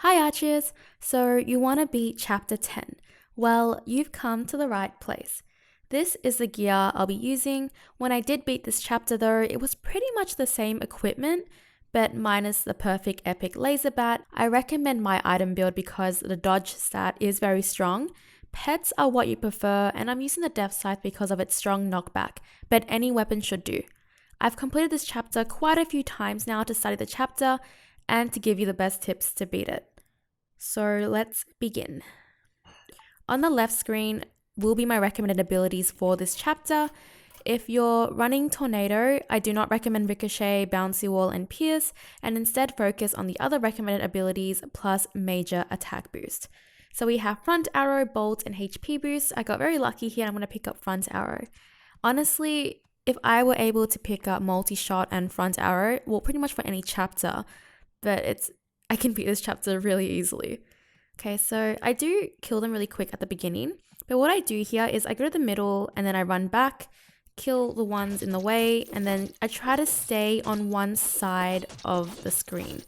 Hi Archers! So you want to beat chapter 10. Well, you've come to the right place. This is the gear I'll be using. When I did beat this chapter though, it was pretty much the same equipment, but minus the perfect epic laser bat. I recommend my item build because the dodge stat is very strong. Pets are what you prefer, and I'm using the death scythe because of its strong knockback, but any weapon should do. I've completed this chapter quite a few times now to study the chapter and to give you the best tips to beat it. So let's begin. On the left screen will be my recommended abilities for this chapter. If you're running Tornado, I do not recommend Ricochet, Bouncy Wall, and Pierce, and instead focus on the other recommended abilities plus major attack boost. So we have Front Arrow, Bolt, and HP boost. I got very lucky here. I'm going to pick up Front Arrow. Honestly, if I were able to pick up Multi-Shot and Front Arrow, well, pretty much for any chapter, but I can beat this chapter really easily. Okay, so I do kill them really quick at the beginning, but what I do here is I go to the middle and then I run back, kill the ones in the way, and then I try to stay on one side of the screen.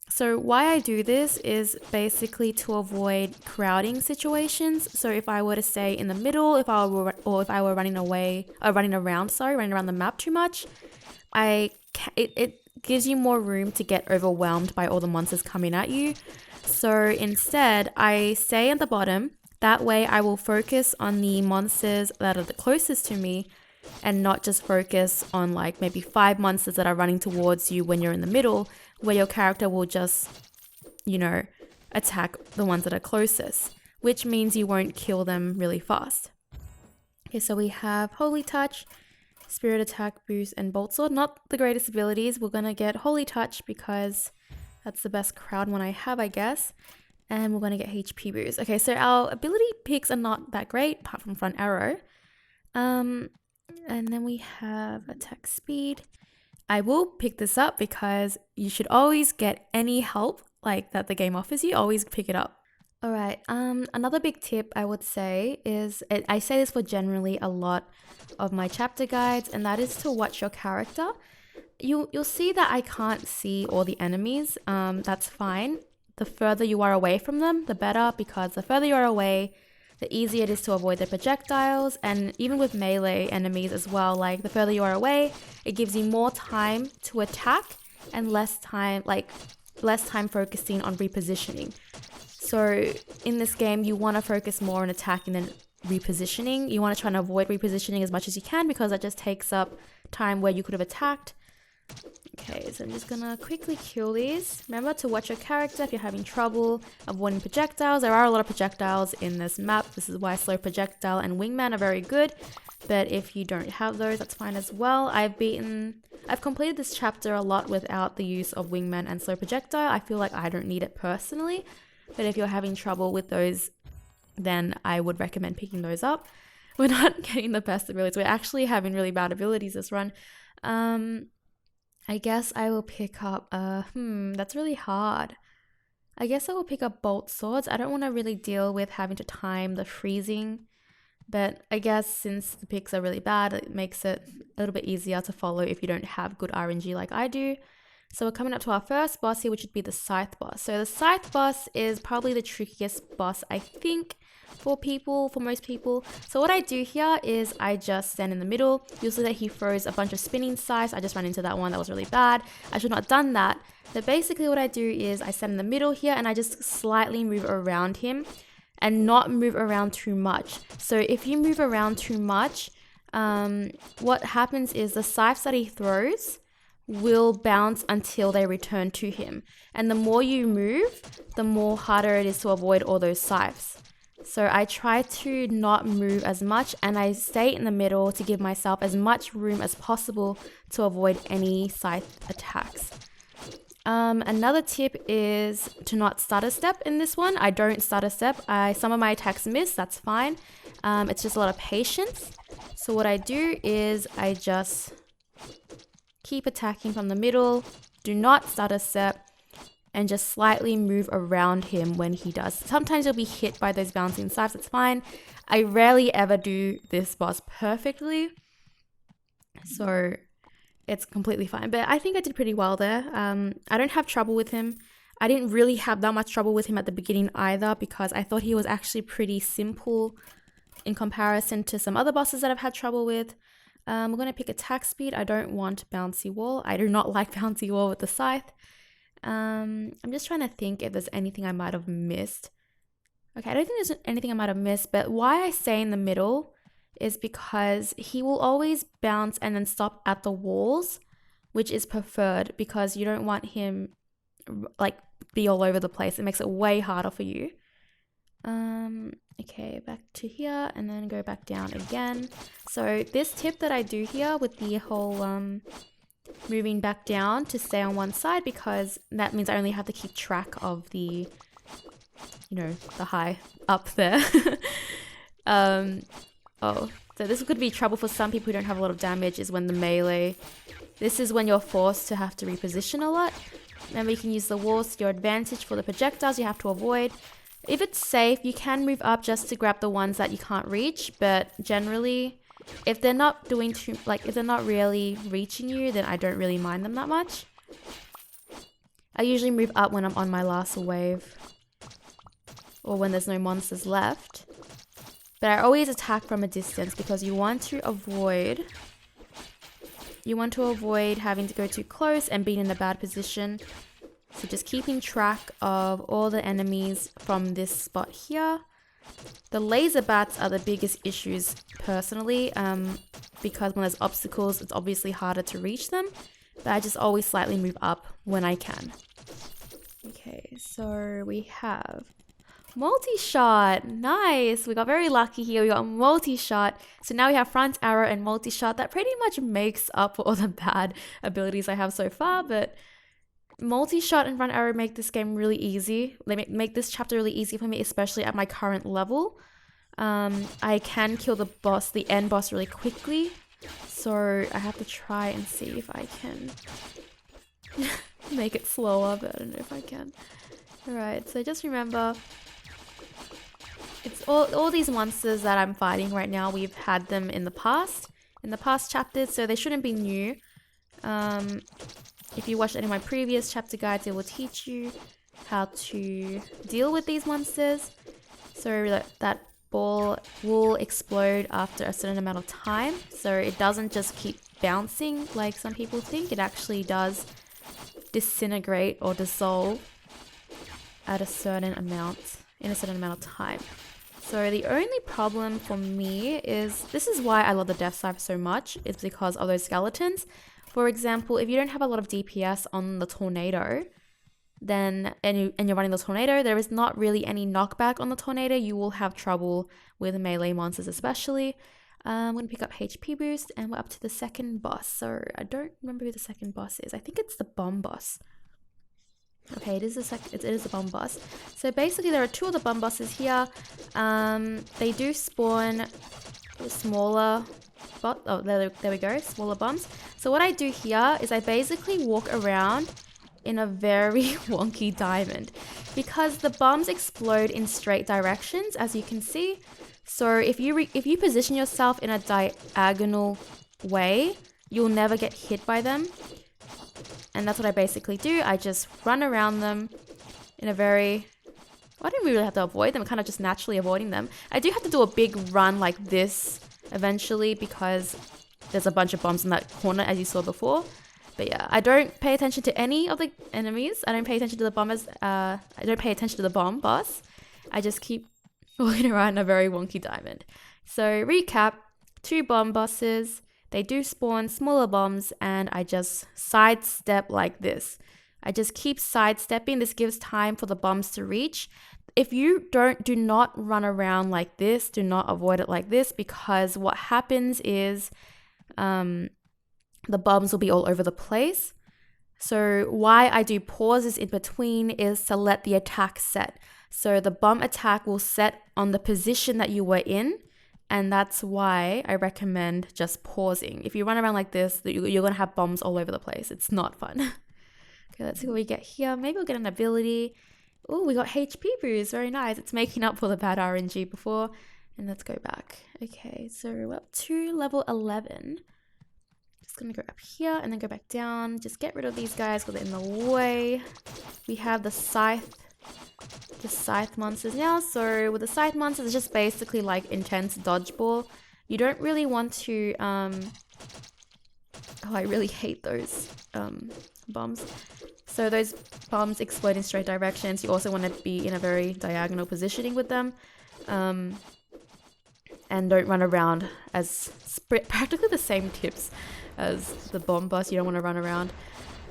So why I do this is basically to avoid crowding situations. So if I were to stay in the middle, if I were running around the map too much, it gives you more room to get overwhelmed by all the monsters coming at you. So instead, I stay at the bottom. That way I will focus on the monsters that are the closest to me and not just focus on like maybe 5 monsters that are running towards you when you're in the middle, where your character will just, attack the ones that are closest, which means you won't kill them really fast. Okay, so we have Holy Touch, Spirit Attack Boost, and Bolt Sword. Not the greatest abilities. We're going to get Holy Touch because that's the best crowd one I have, I guess. And we're going to get HP boost. Okay, so our ability picks are not that great, apart from Front Arrow. And then we have Attack Speed. I will pick this up because you should always get any help like that the game offers you. Always pick it up. All right, another big tip I would say is, I say this for generally a lot of my chapter guides, and that is to watch your character. You'll see that I can't see all the enemies. That's fine. The further you are away from them, the better, because the further you are away, the easier it is to avoid their projectiles. And even with melee enemies as well, like the further you are away, it gives you more time to attack and less time focusing on repositioning. So in this game, you want to focus more on attacking than repositioning. You want to try and avoid repositioning as much as you can because that just takes up time where you could have attacked. Okay, so I'm just gonna quickly kill these. Remember to watch your character if you're having trouble avoiding projectiles. There are a lot of projectiles in this map. This is why slow projectile and wingman are very good. But if you don't have those, that's fine as well. I've completed this chapter a lot without the use of wingman and slow projectile. I feel like I don't need it personally. But if you're having trouble with those, then I would recommend picking those up. We're not getting the best abilities. We're actually having really bad abilities this run. I guess I will pick up, that's really hard. I guess I will pick up Bolt Swords. I don't want to really deal with having to time the freezing, but I guess since the picks are really bad, it makes it a little bit easier to follow if you don't have good RNG like I do. So we're coming up to our first boss here, which would be the Scythe boss. So the Scythe boss is probably the trickiest boss, I think, for most people. So what I do here is I just stand in the middle. You'll see that he throws a bunch of spinning scythes. I just ran into that one. That was really bad. I should not have done that. But basically what I do is I stand in the middle here and I just slightly move around him and not move around too much. So if you move around too much, what happens is the scythes that he throws will bounce until they return to him. And the more you move, the more harder it is to avoid all those scythes. So I try to not move as much and I stay in the middle to give myself as much room as possible to avoid any scythe attacks. Another tip is to not stutter step in this one. I don't stutter step. Some of my attacks miss, that's fine. It's just a lot of patience. So what I do is I just keep attacking from the middle, do not stutter step, and just slightly move around him when he does. Sometimes you'll be hit by those bouncing scythes, it's fine. I rarely ever do this boss perfectly, so it's completely fine. But I think I did pretty well there. I don't have trouble with him. I didn't really have that much trouble with him at the beginning either, because I thought he was actually pretty simple in comparison to some other bosses that I've had trouble with. We're going to pick attack speed. I don't want bouncy wall. I do not like bouncy wall with the Scythe. I'm just trying to think if there's anything I might have missed. Okay, I don't think there's anything I might have missed, but why I stay in the middle is because he will always bounce and then stop at the walls, which is preferred because you don't want him like be all over the place. It makes it way harder for you. Okay, back to here and then go back down again. So this tip that I do here with the whole moving back down to stay on one side, because that means I only have to keep track of the, you know, the high up there. Oh, so this could be trouble for some people who don't have a lot of damage, is when the melee. This is when you're forced to have to reposition a lot. Remember, you can use the walls to your advantage for the projectiles you have to avoid. If it's safe, you can move up just to grab the ones that you can't reach, but generally, if they're not doing too, like, if they're not really reaching you, then I don't really mind them that much. I usually move up when I'm on my last wave, or when there's no monsters left. But I always attack from a distance because you want to avoid having to go too close and being in a bad position. So just keeping track of all the enemies from this spot here. The laser bats are the biggest issues personally, because when there's obstacles, it's obviously harder to reach them. But I just always slightly move up when I can. Okay, so we have multi-shot. Nice. We got very lucky here. We got multi-shot. So now we have front arrow and multi-shot. That pretty much makes up for all the bad abilities I have so far, but multi-shot and front arrow make this game really easy. They make this chapter really easy for me, especially at my current level. I can kill the boss, the end boss, really quickly. So I have to try and see if I can make it slower, but I don't know if I can. Alright, so just remember, it's all these monsters that I'm fighting right now, we've had them in the past chapters, so they shouldn't be new. If you watched any of my previous chapter guides, it will teach you how to deal with these monsters. So that ball will explode after a certain amount of time, so it doesn't just keep bouncing like some people think. It actually does disintegrate or dissolve at a certain amount, in a certain amount of time. So the only problem for me is, this is why I love the Death Scythe so much, is because of those skeletons. For example, if you don't have a lot of DPS on the tornado, then and you're running the tornado, there is not really any knockback on the tornado. You will have trouble with melee monsters especially. I'm going to pick up HP boost, and we're up to the second boss. So I don't remember who the second boss is. I think it's the bomb boss. Okay, it is the bomb boss. So basically there are two of the bomb bosses here. They do spawn smaller there we go, smaller bombs. So what I do here is I basically walk around in a very wonky diamond, because the bombs explode in straight directions, as you can see. So if you position yourself in a diagonal way, you'll never get hit by them. And that's what I basically do. I just run around them in a very... I don't really have to avoid them, I'm kind of just naturally avoiding them. I do have to do a big run like this eventually, because there's a bunch of bombs in that corner, as you saw before. But yeah, I don't pay attention to any of the enemies. I don't pay attention to the bombers. I don't pay attention to the bomb boss. I just keep walking around in a very wonky diamond. So recap, two bomb bosses. They do spawn smaller bombs, and I just sidestep like this. I just keep sidestepping. This gives time for the bombs to reach. If you do not run around like this, do not avoid it like this, because what happens is the bombs will be all over the place. So why I do pauses in between is to let the attack set. So the bomb attack will set on the position that you were in, and that's why I recommend just pausing. If you run around like this, you're going to have bombs all over the place. It's not fun. Okay, let's see what we get here. Maybe we'll get an ability. Oh, we got HP boost. Very nice. It's making up for the bad RNG before. And let's go back. Okay, so we're up to level 11. just gonna go up here and then go back down. Just get rid of these guys because they're in the way. We have the Scythe monsters now. So with the Scythe monsters, it's just basically like intense dodgeball. You don't really want to, oh, I really hate those bombs. So those bombs explode in straight directions. You also want to be in a very diagonal positioning with them. And don't run around as practically the same tips as the bomb boss. You don't want to run around.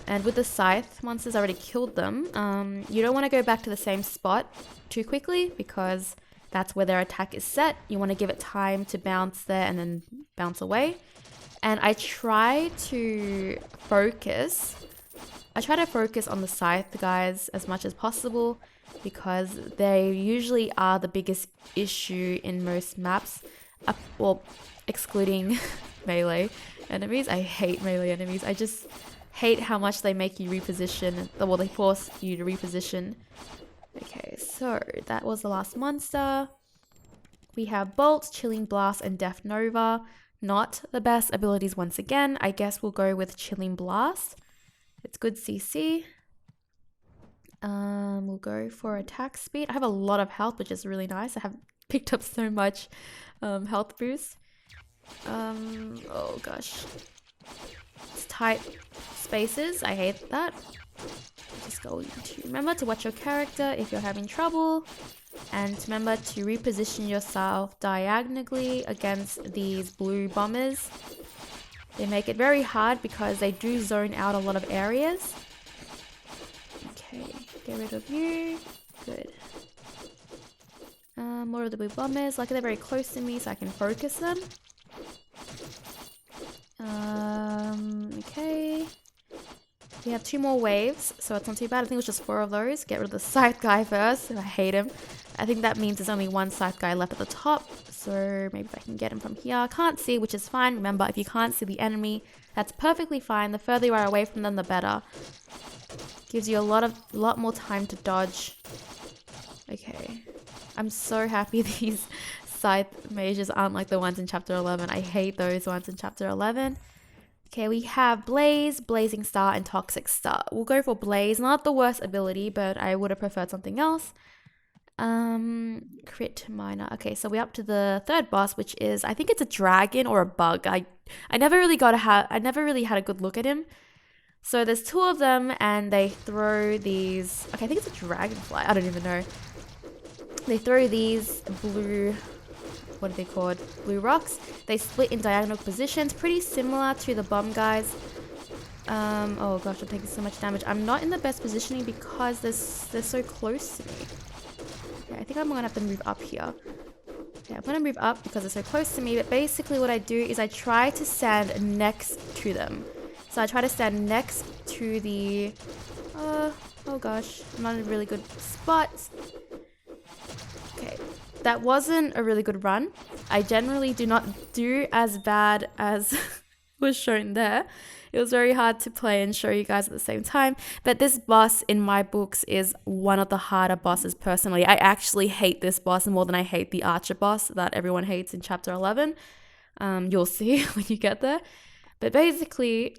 And with the Scythe monsters, I already killed them. You don't want to go back to the same spot too quickly because that's where their attack is set. You want to give it time to bounce there and then bounce away. And I try to focus on the Scythe guys as much as possible because they usually are the biggest issue in most maps. Well, excluding melee enemies. I hate melee enemies. I just hate how much they make you reposition. Well, they force you to reposition. Okay, so that was the last monster. We have Bolt, Chilling Blast, and Death Nova. Not the best abilities once again. I guess we'll go with Chilling Blast. It's good CC. We'll go for attack speed. I have a lot of health, which is really nice. I have picked up so much health boost. Oh gosh. It's tight spaces. I hate that. Just going to remember to watch your character if you're having trouble. And remember to reposition yourself diagonally against these blue bombers. They make it very hard because they do zone out a lot of areas. Okay, get rid of you. Good. More of the blue bombers. Like they're very close to me so I can focus them. Okay. We have 2 more waves, so it's not too bad. I think it was just 4 of those. Get rid of the Scythe guy first. I hate him. I think that means there's only 1 Scythe guy left at the top. So maybe if I can get him from here. I can't see, which is fine. Remember, if you can't see the enemy, that's perfectly fine. The further you are away from them, the better. Gives you a lot more time to dodge. Okay. I'm so happy these Scythe mages aren't like the ones in Chapter 11. I hate those ones in Chapter 11. Okay, we have Blaze, Blazing Star, and Toxic Star. We'll go for Blaze. Not the worst ability, but I would have preferred something else. Crit Miner. Okay, so we're up to the 3rd boss, which is, I think it's a dragon or a bug. I never really had a good look at him. So there's 2 of them, and they throw these. Okay, I think it's a dragonfly. I don't even know. They throw these blue. What are they called? Blue rocks. They split in diagonal positions, pretty similar to the bomb guys. Oh gosh, I'm taking so much damage. I'm not in the best positioning because they're so close to me. Okay, I think I'm gonna have to move up here. Okay, I'm gonna move up because they're so close to me. But basically what I do is I try to stand next to them. So I try to stand next to the... oh gosh, I'm not in a really good spot. Okay. That wasn't a really good run. I generally do not do as bad as was shown there. It was very hard to play and show you guys at the same time. But this boss in my books is one of the harder bosses personally. I actually hate this boss more than I hate the Archer boss that everyone hates in Chapter 11. You'll see when you get there. But basically,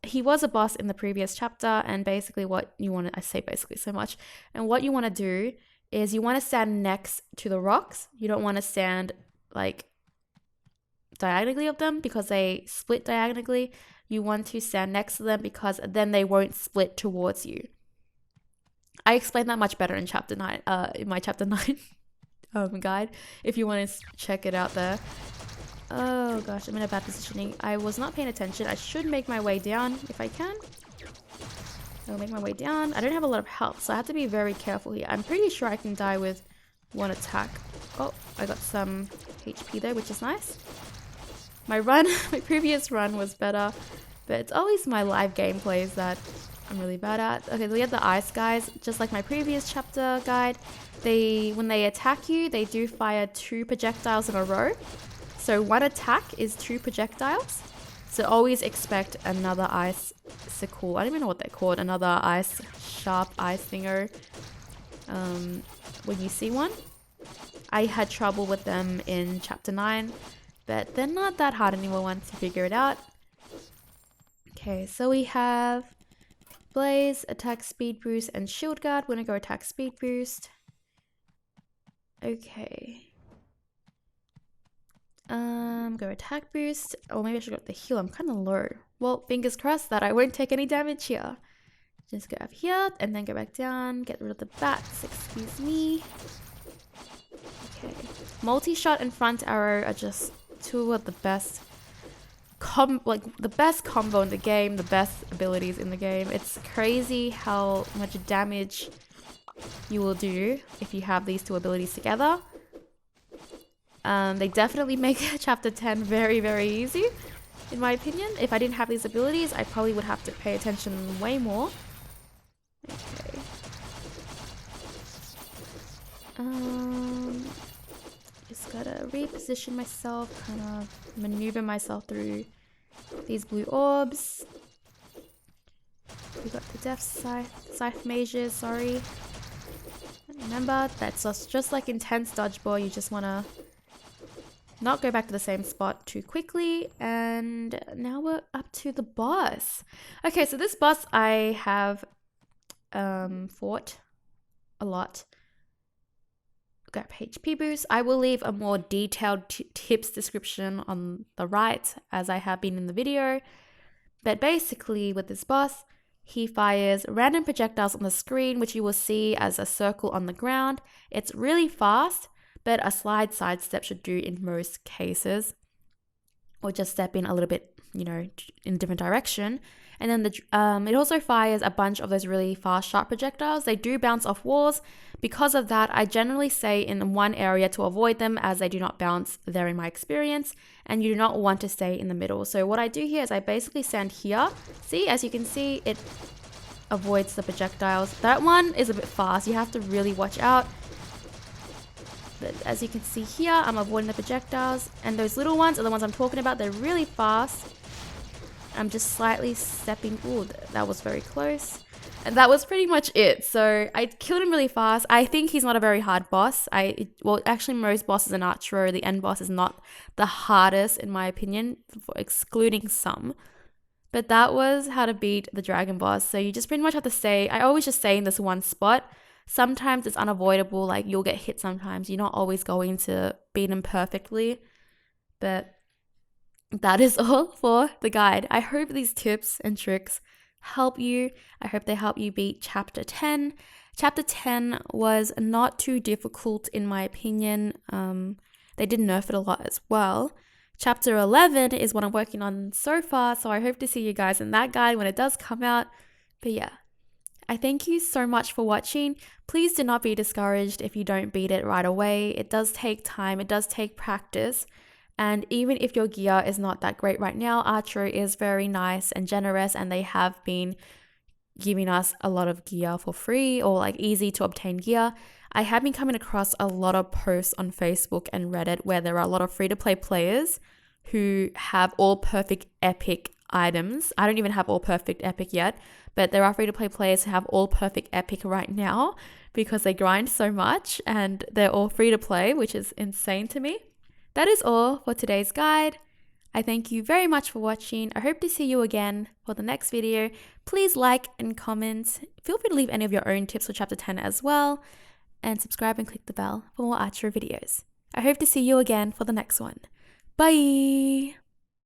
he was a boss in the previous chapter, and basically what you want to... I say basically so much. And what you want to do is you want to stand next to the rocks. You don't want to stand like diagonally of them because they split diagonally. You want to stand next to them because then they won't split towards you. I explained that much better in Chapter 9, in my Chapter 9 guide, if you want to check it out there. Oh gosh, I'm in a bad positioning. I was not paying attention. I should make my way down if I can. I'll make my way down. I don't have a lot of health, so I have to be very careful here. I'm pretty sure I can die with 1 attack. Oh, I got some HP there, which is nice. My previous run was better, but it's always my live gameplays that I'm really bad at. Okay, so we have the ice guys, just like my previous chapter guide. When they attack you, they do fire 2 projectiles in a row. So 1 attack is 2 projectiles. So always expect another icicle. I don't even know what they're called. Another sharp ice thinger. When you see one. I had trouble with them in Chapter 9. but they're not that hard anymore once you figure it out. Okay, so we have Blaze, attack speed boost, and shield guard. We're gonna go attack speed boost. Okay. Go attack boost. Or maybe I should go with the heal. I'm kind of low. Well, fingers crossed that I won't take any damage here. Just go up here and then go back down. Get rid of the bats. Excuse me. Okay. Multi-shot and front arrow are just two of the best the best combo in the game, the best abilities in the game. It's crazy how much damage you will do if you have these two abilities together. They definitely make chapter 10 very, very easy, in my opinion. If I didn't have these abilities, I probably would have to pay attention way more. Okay. Just gotta reposition myself, kind of maneuver myself through these blue orbs. We got the Death Scythe mages, sorry. Remember, that's just like intense dodgeball. You just wanna not go back to the same spot too quickly. And now we're up to the boss. Okay, so this boss I have fought a lot. Got HP boost. I will leave a more detailed tips description on the right, as I have been in the video. But basically with this boss, he fires random projectiles on the screen, which you will see as a circle on the ground. It's really fast, but a sidestep should do in most cases. Or just step in a little bit, you know, in a different direction. And then it also fires a bunch of those really fast, sharp projectiles. They do bounce off walls. Because of that, I generally stay in one area to avoid them, as they do not bounce there in my experience. And you do not want to stay in the middle. So what I do here is I basically stand here. See, as you can see, it avoids the projectiles. That one is a bit fast. You have to really watch out. But as you can see here, I'm avoiding the projectiles. And those little ones are the ones I'm talking about. They're really fast. I'm just slightly stepping. Ooh, that was very close. And that was pretty much it. So I killed him really fast. I think he's not a very hard boss. Well, actually, most bosses in ARCHERO, the end boss is not the hardest in my opinion, excluding some. But that was how to beat the dragon boss. So you just pretty much have to stay. I always just stay in this one spot. Sometimes it's unavoidable. Like, you'll get hit sometimes. You're not always going to beat him perfectly. But that is all for the guide. I hope these tips and tricks help you. I hope they help you beat chapter 10. Chapter 10 was not too difficult in my opinion. They did nerf it a lot as well. Chapter 11 is what I'm working on so far, so I hope to see you guys in that guide when it does come out. But yeah, I thank you so much for watching. Please do not be discouraged if you don't beat it right away. It does take time, it does take practice. And even if your gear is not that great right now, ARCHERO is very nice and generous, and they have been giving us a lot of gear for free, or like easy to obtain gear. I have been coming across a lot of posts on Facebook and Reddit where there are a lot of free-to-play players who have all perfect epic items. I don't even have all perfect epic yet, but there are free-to-play players who have all perfect epic right now because they grind so much and they're all free-to-play, which is insane to me. That is all for today's guide. I thank you very much for watching. I hope to see you again for the next video. Please like and comment. Feel free to leave any of your own tips for chapter 10 as well. And subscribe and click the bell for more ARCHERO videos. I hope to see you again for the next one. Bye!